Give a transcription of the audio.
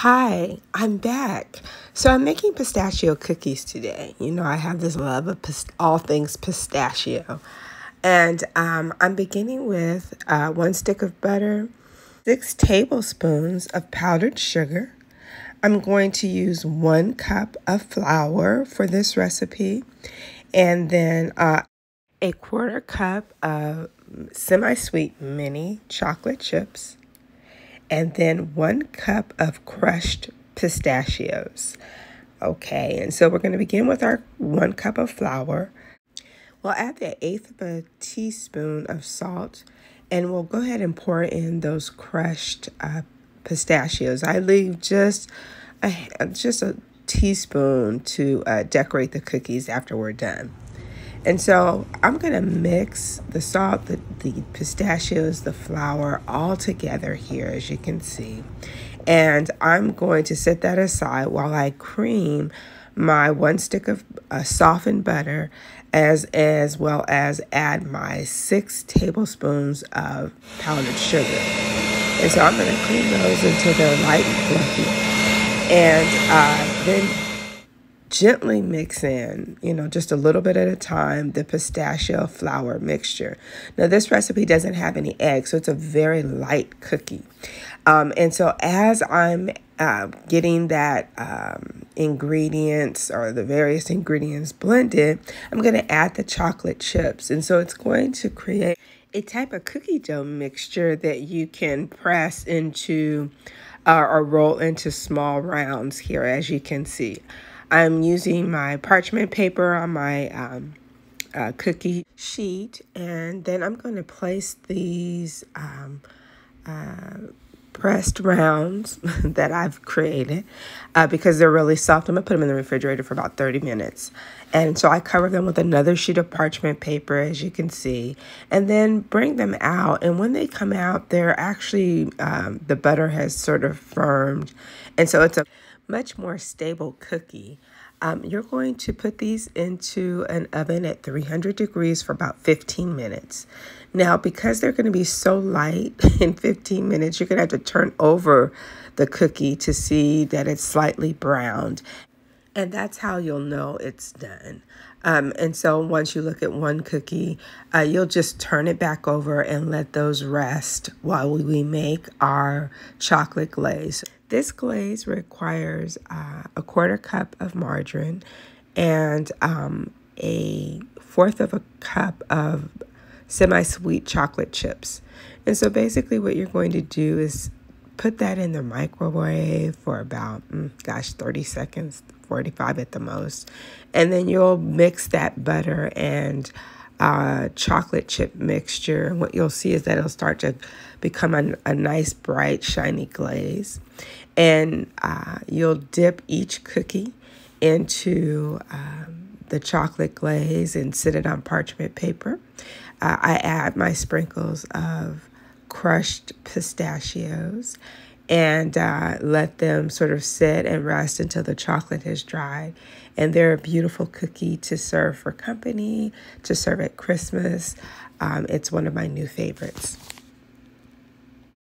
Hi, I'm back. So I'm making pistachio cookies today. You know, I have this love of all things pistachio. And I'm beginning with 1 stick of butter, 6 tablespoons of powdered sugar. I'm going to use 1 cup of flour for this recipe, and then a 1/4 cup of semi-sweet mini chocolate chips, and then 1 cup of crushed pistachios. Okay, and so we're going to begin with our 1 cup of flour. We'll add the 1/8 of a teaspoon of salt, and we'll go ahead and pour in those crushed pistachios. I leave just a teaspoon to decorate the cookies after we're done. And so I'm going to mix the salt, the pistachios, the flour all together here, as you can see. And I'm going to set that aside while I cream my 1 stick of softened butter, as well as add my 6 tablespoons of powdered sugar. And so I'm going to cream those until they're light and fluffy. And then gently mix in, just a little bit at a time, the pistachio flour mixture. Now, this recipe doesn't have any eggs, so it's a very light cookie. And so as I'm getting that ingredients or the various ingredients blended, I'm going to add the chocolate chips. And so it's going to create a type of cookie dough mixture that you can press into or roll into small rounds here, as you can see. I'm using my parchment paper on my cookie sheet, and then I'm going to place these pressed rounds that I've created because they're really soft. I'm going to put them in the refrigerator for about 30 minutes. And so I cover them with another sheet of parchment paper, as you can see, and then bring them out. And when they come out, they're actually, the butter has sort of firmed. And so it's a much more stable cookie. You're going to put these into an oven at 300 degrees for about 15 minutes. Now, because they're going to be so light in 15 minutes, you're going to have to turn over the cookie to see that it's slightly browned. And that's how you'll know it's done. And so once you look at one cookie, you'll just turn it back over and let those rest while we make our chocolate glaze. This glaze requires a 1/4 cup of margarine and a 1/4 of a cup of semi-sweet chocolate chips. And so basically what you're going to do is put that in the microwave for about, 30 seconds, 45 at the most. And then you'll mix that butter and chocolate chip mixture. And what you'll see is that it'll start to become a nice, bright, shiny glaze. And you'll dip each cookie into the chocolate glaze and sit it on parchment paper. I add my sprinkles of crushed pistachios and let them sort of sit and rest until the chocolate has dried. And they're a beautiful cookie to serve for company, to serve at Christmas. It's one of my new favorites.